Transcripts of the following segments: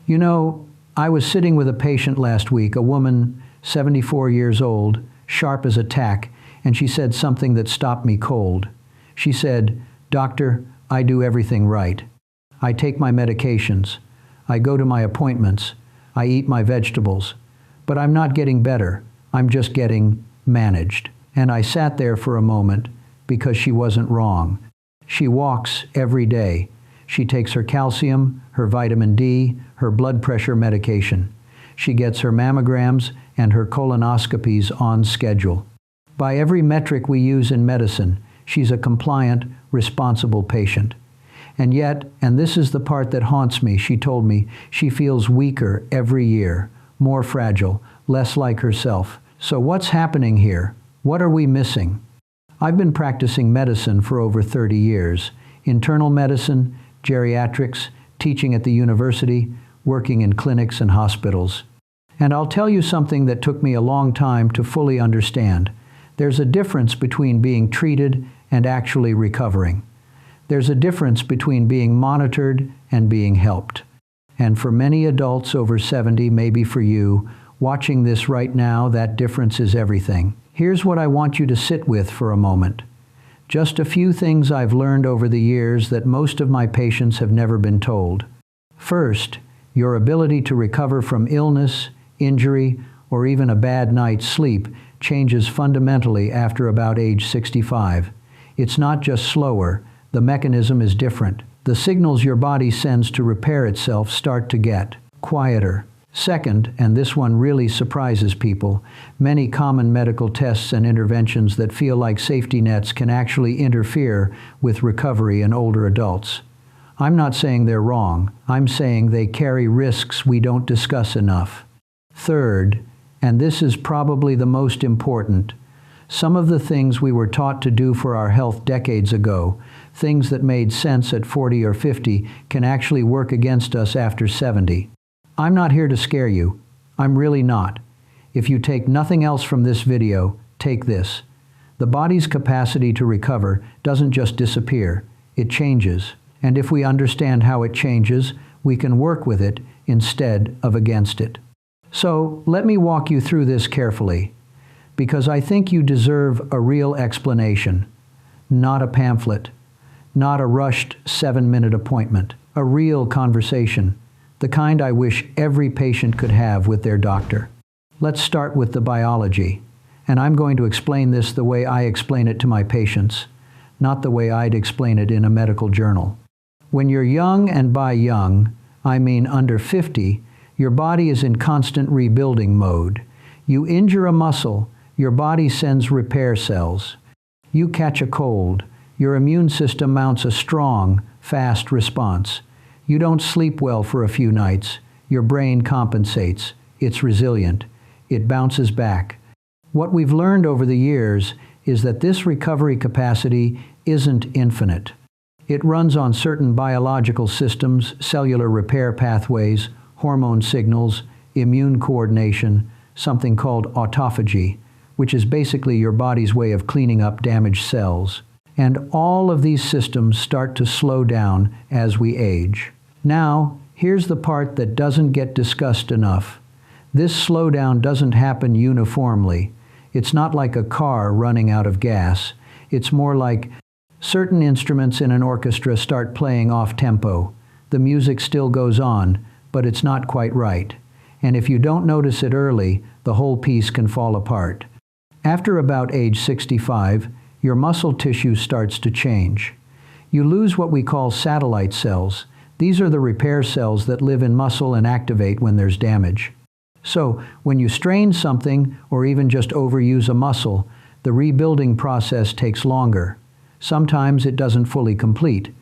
You know, I was sitting with a patient last week, a woman, 74 years old, sharp as a tack, and she said something that stopped me cold. She said, "Doctor, I do everything right. I take my medications. I go to my appointments. I eat my vegetables. But I'm not getting better. I'm just getting managed." And I sat there for a moment because she wasn't wrong. She walks every day. She takes her calcium, her vitamin D, her blood pressure medication. She gets her mammograms and her colonoscopies on schedule. By every metric we use in medicine, she's a compliant, responsible patient. And yet, and this is the part that haunts me, she told me she feels weaker every year, more fragile, less like herself. So what's happening here? What are we missing? I've been practicing medicine for over 30 years. Internal medicine, geriatrics, teaching at the university, working in clinics and hospitals. And I'll tell you something that took me a long time to fully understand. There's a difference between being treated and actually recovering. There's a difference between being monitored and being helped. And for many adults over 70, maybe for you, watching this right now, that difference is everything. Here's what I want you to sit with for a moment. Just a few things I've learned over the years that most of my patients have never been told. First, your ability to recover from illness, injury, or even a bad night's sleep changes fundamentally after about age 65. It's not just slower, the mechanism is different. The signals your body sends to repair itself start to get quieter. Second, and this one really surprises people, many common medical tests and interventions that feel like safety nets can actually interfere with recovery in older adults. I'm not saying they're wrong. I'm saying they carry risks we don't discuss enough. Third, and this is probably the most important, some of the things we were taught to do for our health decades ago, things that made sense at 40 or 50, can actually work against us after 70. I'm not here to scare you. I'm really not. If you take nothing else from this video, take this. The body's capacity to recover doesn't just disappear, it changes. And if we understand how it changes, we can work with it instead of against it. So let me walk you through this carefully, because I think you deserve a real explanation, not a pamphlet, not a rushed 7-minute appointment, a real conversation, the kind I wish every patient could have with their doctor. Let's start with the biology, and I'm going to explain this the way I explain it to my patients, not the way I'd explain it in a medical journal. When you're young, and by young, I mean under 50, your body is in constant rebuilding mode. You injure a muscle, your body sends repair cells. You catch a cold, your immune system mounts a strong, fast response. You don't sleep well for a few nights. Your brain compensates. It's resilient. It bounces back. What we've learned over the years is that this recovery capacity isn't infinite. It runs on certain biological systems, cellular repair pathways, hormone signals, immune coordination, something called autophagy, which is basically your body's way of cleaning up damaged cells. And all of these systems start to slow down as we age. Now, here's the part that doesn't get discussed enough. This slowdown doesn't happen uniformly. It's not like a car running out of gas. It's more like certain instruments in an orchestra start playing off tempo. The music still goes on, but it's not quite right. And if you don't notice it early, the whole piece can fall apart. After about age 65, your muscle tissue starts to change. You lose what we call satellite cells. These are the repair cells that live in muscle and activate when there's damage. So, when you strain something or even just overuse a muscle, the rebuilding process takes longer. Sometimes it doesn't fully complete.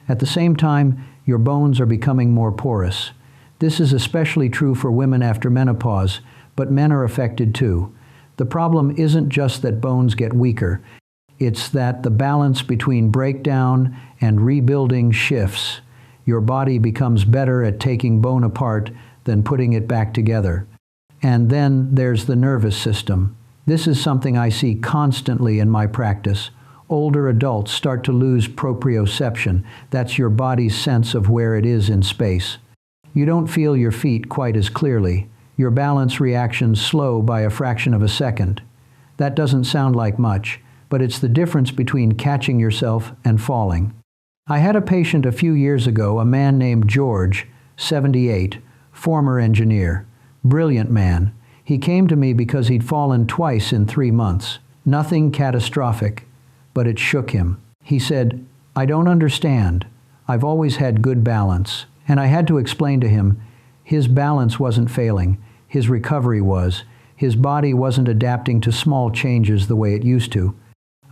At the same time, your bones are becoming more porous. This is especially true for women after menopause, but men are affected too. The problem isn't just that bones get weaker. It's that the balance between breakdown and rebuilding shifts. Your body becomes better at taking bone apart than putting it back together. And then there's the nervous system. This is something I see constantly in my practice. Older adults start to lose proprioception. That's your body's sense of where it is in space. You don't feel your feet quite as clearly. Your balance reactions slow by a fraction of a second. That doesn't sound like much, but it's the difference between catching yourself and falling. I had a patient a few years ago, a man named George, 78, former engineer. Brilliant man. He came to me because he'd fallen twice in 3 months. Nothing catastrophic, but it shook him. He said, "I don't understand. I've always had good balance." And I had to explain to him, his balance wasn't failing. His recovery was. His body wasn't adapting to small changes the way it used to.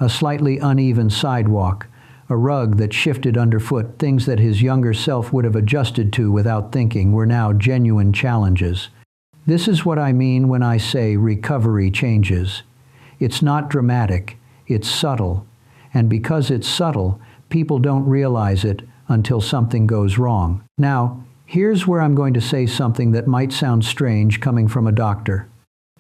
A slightly uneven sidewalk, a rug that shifted underfoot, things that his younger self would have adjusted to without thinking were now genuine challenges. This is what I mean when I say recovery changes. It's not dramatic, it's subtle. And because it's subtle, people don't realize it until something goes wrong. Now, here's where I'm going to say something that might sound strange coming from a doctor.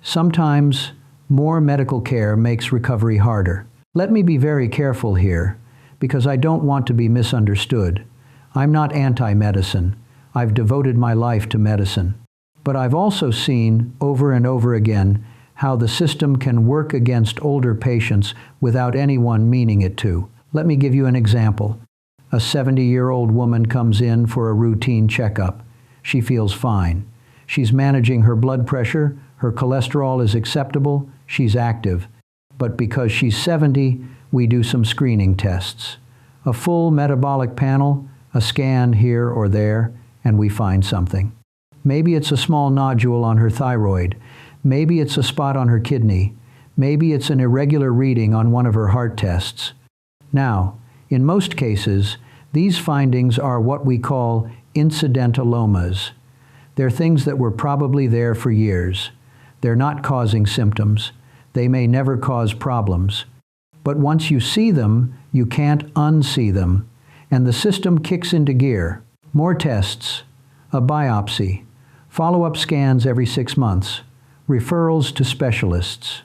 Sometimes, more medical care makes recovery harder. Let me be very careful here, because I don't want to be misunderstood. I'm not anti-medicine. I've devoted my life to medicine. But I've also seen, over and over again, how the system can work against older patients without anyone meaning it to. Let me give you an example. A 70-year-old woman comes in for a routine checkup. She feels fine. She's managing her blood pressure, her cholesterol is acceptable, she's active. But because she's 70, we do some screening tests. A full metabolic panel, a scan here or there, and we find something. Maybe it's a small nodule on her thyroid. Maybe it's a spot on her kidney. Maybe it's an irregular reading on one of her heart tests. Now, in most cases, these findings are what we call incidentalomas. They're things that were probably there for years. They're not causing symptoms. They may never cause problems. But once you see them, you can't unsee them, and the system kicks into gear. More tests, a biopsy, follow-up scans every 6 months, referrals to specialists.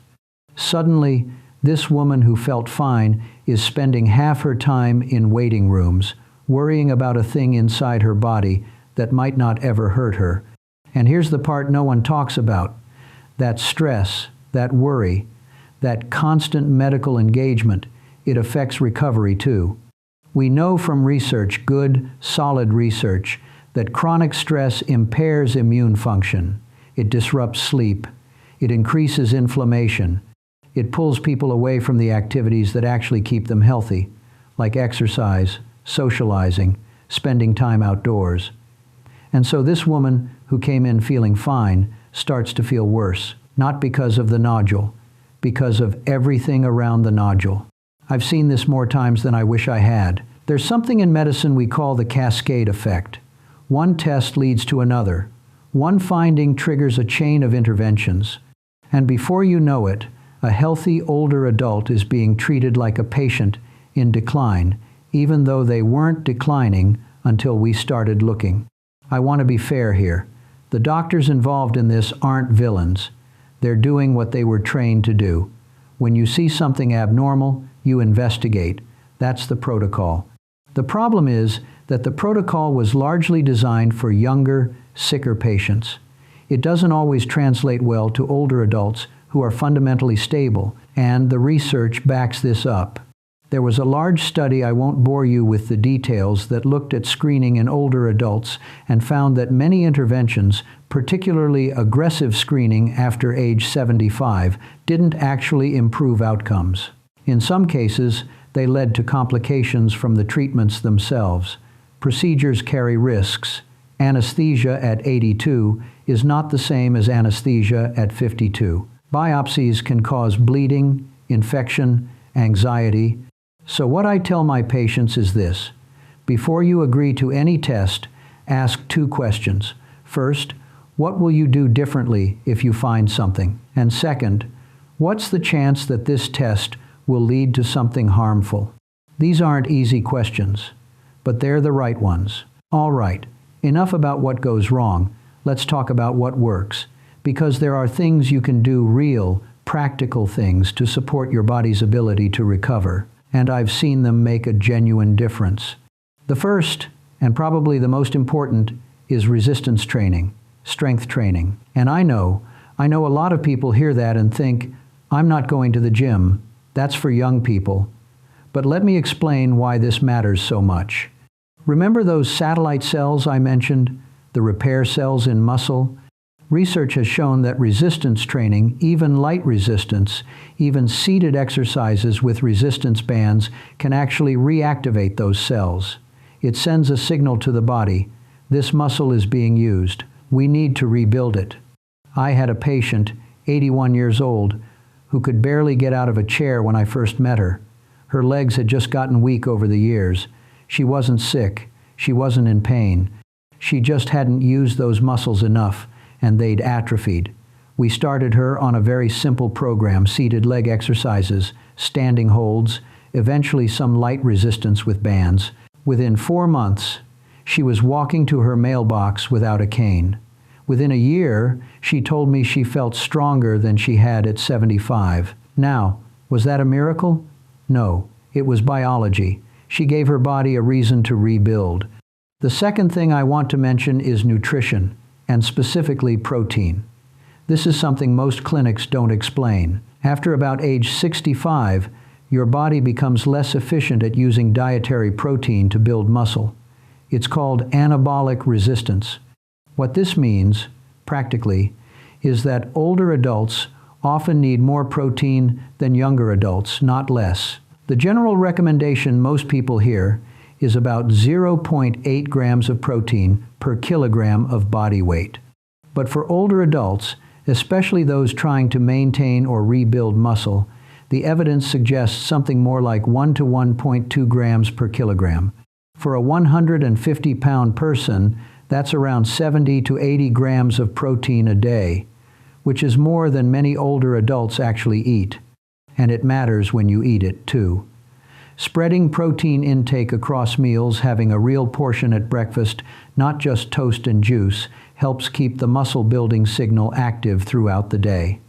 Suddenly, this woman who felt fine is spending half her time in waiting rooms, worrying about a thing inside her body that might not ever hurt her. And here's the part no one talks about. That stress, that worry, that constant medical engagement, it affects recovery too. We know from research, good, solid research, that chronic stress impairs immune function. It disrupts sleep. It increases inflammation. It pulls people away from the activities that actually keep them healthy, like exercise, socializing, spending time outdoors. And so this woman who came in feeling fine starts to feel worse, not because of the nodule, because of everything around the nodule. I've seen this more times than I wish I had. There's something in medicine we call the cascade effect. One test leads to another. One finding triggers a chain of interventions. And before you know it, a healthy older adult is being treated like a patient in decline, even though they weren't declining until we started looking. I want to be fair here. The doctors involved in this aren't villains. They're doing what they were trained to do. When you see something abnormal, you investigate. That's the protocol. The problem is that the protocol was largely designed for younger, sicker patients. It doesn't always translate well to older adults who are fundamentally stable, and the research backs this up. There was a large study, I won't bore you with the details, that looked at screening in older adults and found that many interventions, particularly aggressive screening after age 75, didn't actually improve outcomes. In some cases, they led to complications from the treatments themselves. Procedures carry risks. Anesthesia at 82 is not the same as anesthesia at 52. Biopsies can cause bleeding, infection, anxiety. So what I tell my patients is this. Before you agree to any test, ask 2 questions. First, what will you do differently if you find something? And second, what's the chance that this test will lead to something harmful? These aren't easy questions, but they're the right ones. All right, enough about what goes wrong. Let's talk about what works. Because there are things you can do, real, practical things to support your body's ability to recover. And I've seen them make a genuine difference. The first, and probably the most important, is resistance training, strength training. And I know a lot of people hear that and think, I'm not going to the gym. That's for young people. But let me explain why this matters so much. Remember those satellite cells I mentioned, the repair cells in muscle? Research has shown that resistance training, even light resistance, even seated exercises with resistance bands, can actually reactivate those cells. It sends a signal to the body. This muscle is being used. We need to rebuild it. I had a patient, 81 years old, who could barely get out of a chair when I first met her. Her legs had just gotten weak over the years. She wasn't sick. She wasn't in pain. She just hadn't used those muscles enough, and they'd atrophied. We started her on a very simple program, seated leg exercises, standing holds, eventually some light resistance with bands. Within 4 months, she was walking to her mailbox without a cane. Within a year, she told me she felt stronger than she had at 75. Now, was that a miracle? No, it was biology. She gave her body a reason to rebuild. The second thing I want to mention is nutrition, and specifically protein. This is something most clinics don't explain. After about age 65, your body becomes less efficient at using dietary protein to build muscle. It's called anabolic resistance. What this means, practically, is that older adults often need more protein than younger adults, not less. The general recommendation most people hear is about 0.8 grams of protein per kilogram of body weight. But for older adults, especially those trying to maintain or rebuild muscle, the evidence suggests something more like 1 to 1.2 grams per kilogram. For a 150-pound person, that's around 70 to 80 grams of protein a day, which is more than many older adults actually eat. And it matters when you eat it, too. Spreading protein intake across meals, having a real portion at breakfast, not just toast and juice, helps keep the muscle-building signal active throughout the day.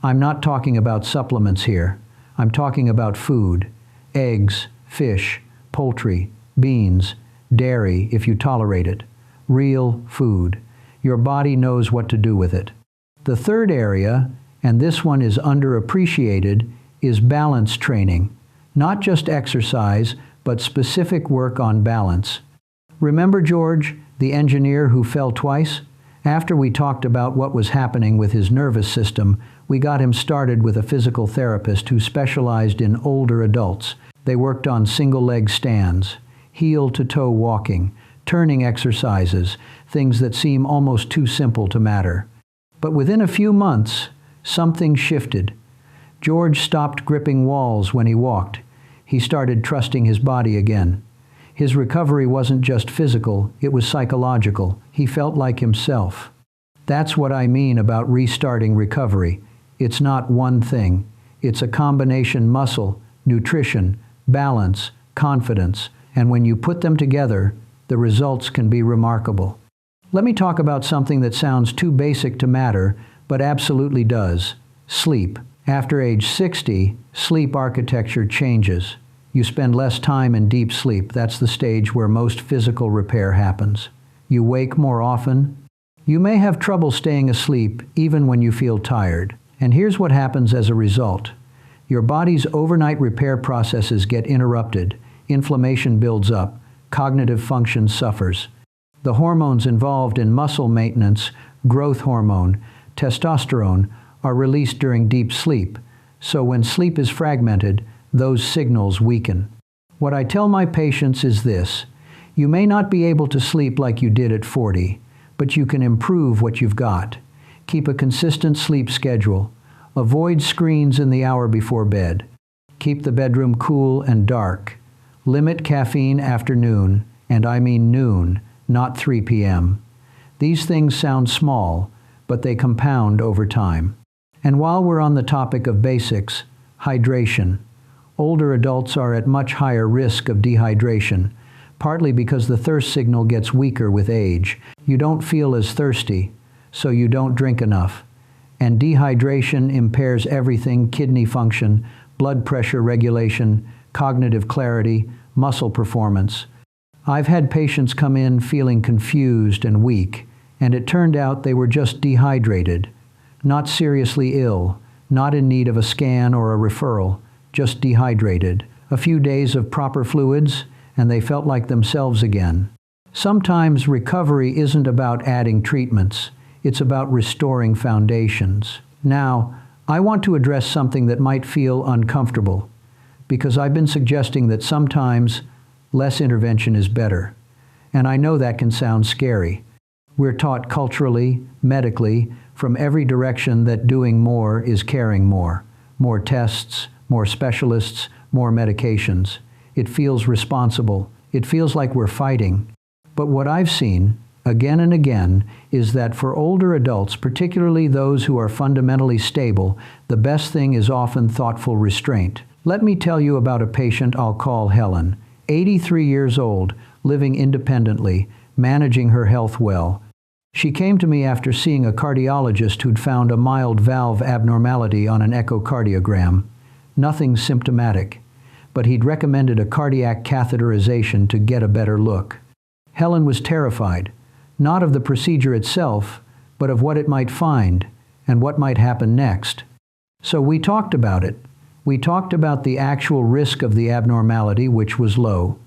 I'm not talking about supplements here. I'm talking about food, eggs, fish, poultry, beans, dairy if you tolerate it. Real food. Your body knows what to do with it. The third area, and this one is underappreciated, is balance training. Not just exercise, but specific work on balance. Remember George, the engineer who fell twice? After we talked about what was happening with his nervous system, we got him started with a physical therapist who specialized in older adults. They worked on single-leg stands, heel-to-toe walking, turning exercises, things that seem almost too simple to matter. But within a few months, something shifted. George stopped gripping walls when he walked. He started trusting his body again. His recovery wasn't just physical, it was psychological. He felt like himself. That's what I mean about restarting recovery. It's not one thing. It's a combination: muscle, nutrition, balance, confidence, and when you put them together, the results can be remarkable. Let me talk about something that sounds too basic to matter, but absolutely does: sleep. After age 60, sleep architecture changes. You spend less time in deep sleep. That's the stage where most physical repair happens. You wake more often. You may have trouble staying asleep even when you feel tired. And here's what happens as a result. Your body's overnight repair processes get interrupted. Inflammation builds up. Cognitive function suffers. The hormones involved in muscle maintenance, growth hormone, testosterone, are released during deep sleep, so when sleep is fragmented, those signals weaken. What I tell my patients is this: you may not be able to sleep like you did at 40, but you can improve what you've got. Keep a consistent sleep schedule. Avoid screens in the hour before bed. Keep the bedroom cool and dark. Limit caffeine after noon, and I mean noon, not 3 p.m. These things sound small, but they compound over time. And while we're on the topic of basics, hydration. Older adults are at much higher risk of dehydration, partly because the thirst signal gets weaker with age. You don't feel as thirsty, so you don't drink enough. And dehydration impairs everything: kidney function, blood pressure regulation, cognitive clarity, muscle performance. I've had patients come in feeling confused and weak, and it turned out they were just dehydrated, not seriously ill, not in need of a scan or a referral, just dehydrated. A few days of proper fluids, and they felt like themselves again. Sometimes recovery isn't about adding treatments, it's about restoring foundations. Now, I want to address something that might feel uncomfortable, because I've been suggesting that sometimes less intervention is better. And I know that can sound scary. We're taught culturally, medically, from every direction that doing more is caring more. More tests, more specialists, more medications. It feels responsible. It feels like we're fighting. But what I've seen, again and again, is that for older adults, particularly those who are fundamentally stable, the best thing is often thoughtful restraint. Let me tell you about a patient I'll call Helen, 83 years old, living independently, managing her health well. She came to me after seeing a cardiologist who'd found a mild valve abnormality on an echocardiogram. Nothing symptomatic, but he'd recommended a cardiac catheterization to get a better look. Helen was terrified, not of the procedure itself, but of what it might find and what might happen next. So we talked about it. We talked about the actual risk of the abnormality, which was low.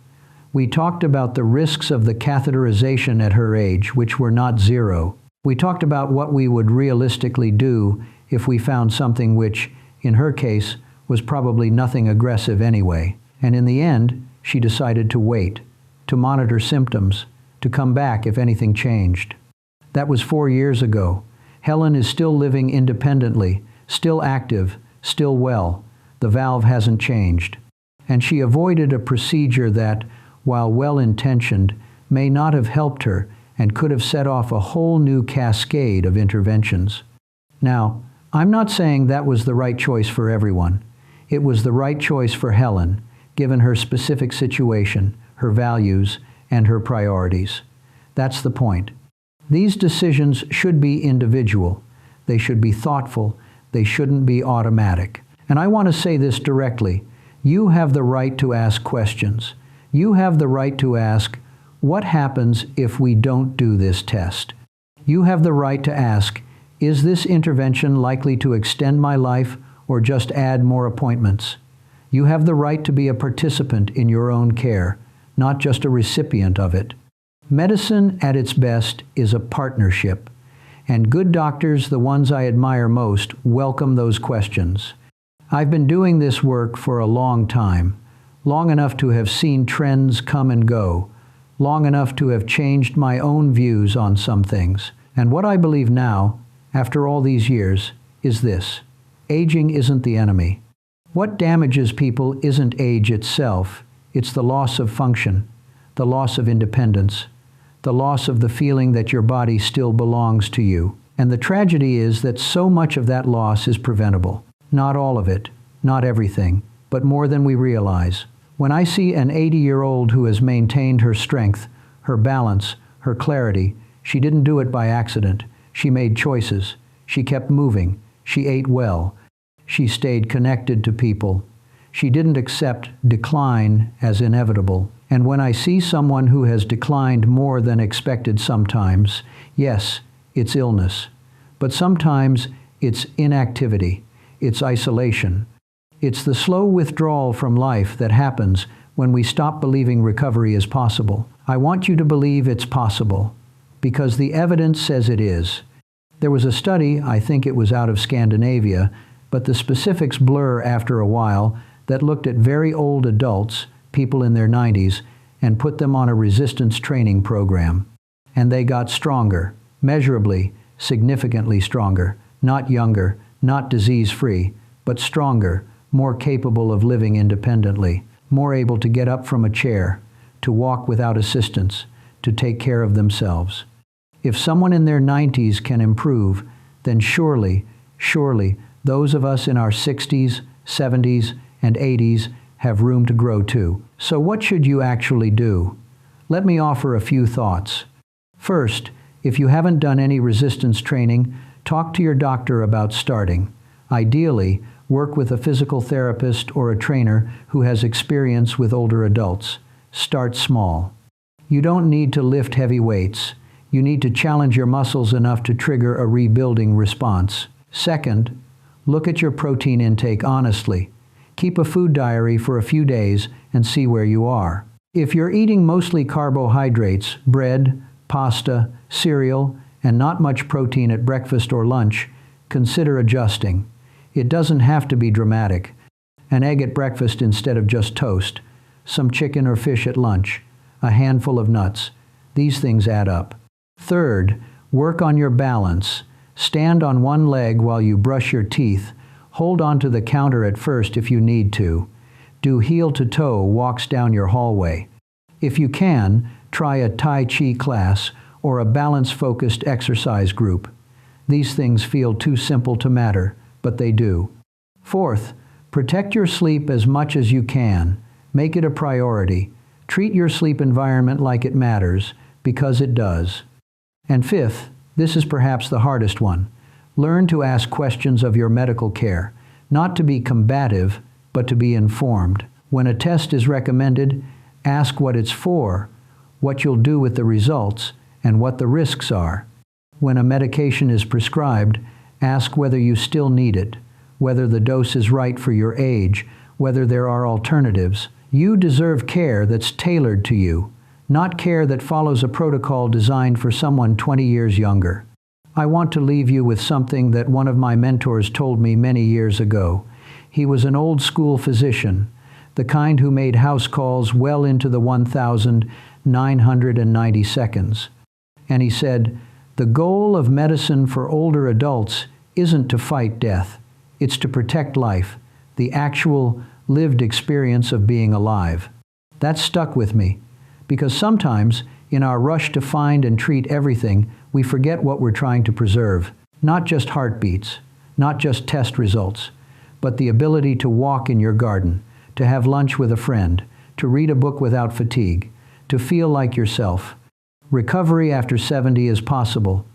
We talked about the risks of the catheterization at her age, which were not zero. We talked about what we would realistically do if we found something which, in her case, was probably nothing aggressive anyway. And in the end, she decided to wait, to monitor symptoms, to come back if anything changed. That was 4 years ago. Helen is still living independently, still active, still well. The valve hasn't changed. And she avoided a procedure that, while well-intentioned, may not have helped her and could have set off a whole new cascade of interventions. Now, I'm not saying that was the right choice for everyone. It was the right choice for Helen, given her specific situation, her values, and her priorities. That's the point. These decisions should be individual. They should be thoughtful. They shouldn't be automatic. And I want to say this directly. You have the right to ask questions. You have the right to ask, what happens if we don't do this test? You have the right to ask, is this intervention likely to extend my life or just add more appointments? You have the right to be a participant in your own care, not just a recipient of it. Medicine at its best is a partnership, and good doctors, the ones I admire most, welcome those questions. I've been doing this work for a long time, long enough to have seen trends come and go, long enough to have changed my own views on some things. And what I believe now, after all these years, is this: aging isn't the enemy. What damages people isn't age itself, it's the loss of function, the loss of independence, the loss of the feeling that your body still belongs to you. And the tragedy is that so much of that loss is preventable. Not all of it, not everything, but more than we realize. When I see an 80-year-old who has maintained her strength, her balance, her clarity, she didn't do it by accident. She made choices. She kept moving. She ate well. She stayed connected to people. She didn't accept decline as inevitable. And when I see someone who has declined more than expected sometimes, yes, it's illness. But sometimes it's inactivity. It's isolation. It's the slow withdrawal from life that happens when we stop believing recovery is possible. I want you to believe it's possible, because the evidence says it is. There was a study, I think it was out of Scandinavia, but the specifics blur after a while, that looked at very old adults, people in their 90s, and put them on a resistance training program. And they got stronger, measurably, significantly stronger, not younger, not disease-free, but stronger, more capable of living independently, more able to get up from a chair, to walk without assistance, to take care of themselves. If someone in their 90s can improve, then surely, those of us in our 60s, 70s, and 80s have room to grow too. So what should you actually do? Let me offer a few thoughts. First, if you haven't done any resistance training, talk to your doctor about starting. Ideally, work with a physical therapist or a trainer who has experience with older adults. Start small. You don't need to lift heavy weights. You need to challenge your muscles enough to trigger a rebuilding response. Second, look at your protein intake honestly. Keep a food diary for a few days and see where you are. If you're eating mostly carbohydrates, bread, pasta, cereal, and not much protein at breakfast or lunch, consider adjusting. It doesn't have to be dramatic. An egg at breakfast instead of just toast, some chicken or fish at lunch, a handful of nuts. These things add up. Third, work on your balance. Stand on one leg while you brush your teeth. Hold onto the counter at first if you need to. Do heel-to-toe walks down your hallway. If you can, try a Tai Chi class or a balance-focused exercise group. These things feel too simple to matter, but they do. Fourth, protect your sleep as much as you can. Make it a priority. Treat your sleep environment like it matters, because it does. And fifth, this is perhaps the hardest one. Learn to ask questions of your medical care, not to be combative, but to be informed. When a test is recommended, ask what it's for, what you'll do with the results, and what the risks are. When a medication is prescribed, ask whether you still need it, whether the dose is right for your age, whether there are alternatives. You deserve care that's tailored to you, not care that follows a protocol designed for someone 20 years younger. I want to leave you with something that one of my mentors told me many years ago. He was an old-school physician, the kind who made house calls well into the 1,990 seconds. And he said, "The goal of medicine for older adults isn't to fight death. It's to protect life, the actual lived experience of being alive." That stuck with me, because sometimes, in our rush to find and treat everything, we forget what we're trying to preserve. Not just heartbeats, not just test results, but the ability to walk in your garden, to have lunch with a friend, to read a book without fatigue, to feel like yourself. Recovery after 70 is possible,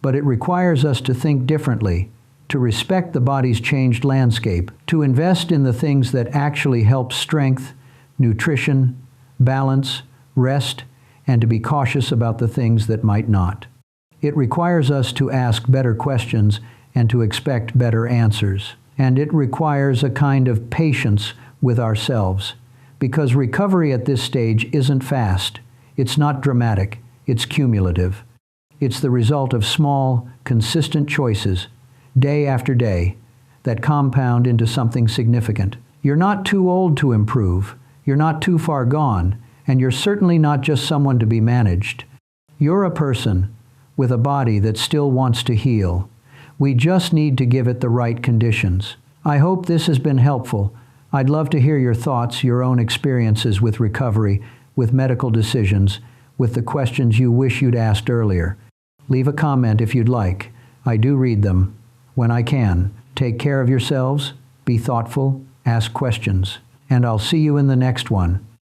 but it requires us to think differently, to respect the body's changed landscape, to invest in the things that actually help strength, nutrition, balance, rest, and to be cautious about the things that might not. It requires us to ask better questions and to expect better answers. And it requires a kind of patience with ourselves, because recovery at this stage isn't fast. It's not dramatic. It's cumulative. It's the result of small, consistent choices, day after day, that compound into something significant. You're not too old to improve. You're not too far gone. And you're certainly not just someone to be managed. You're a person with a body that still wants to heal. We just need to give it the right conditions. I hope this has been helpful. I'd love to hear your thoughts, your own experiences with recovery, with medical decisions, with the questions you wish you'd asked earlier. Leave a comment if you'd like. I do read them when I can. Take care of yourselves, be thoughtful, ask questions, and I'll see you in the next one.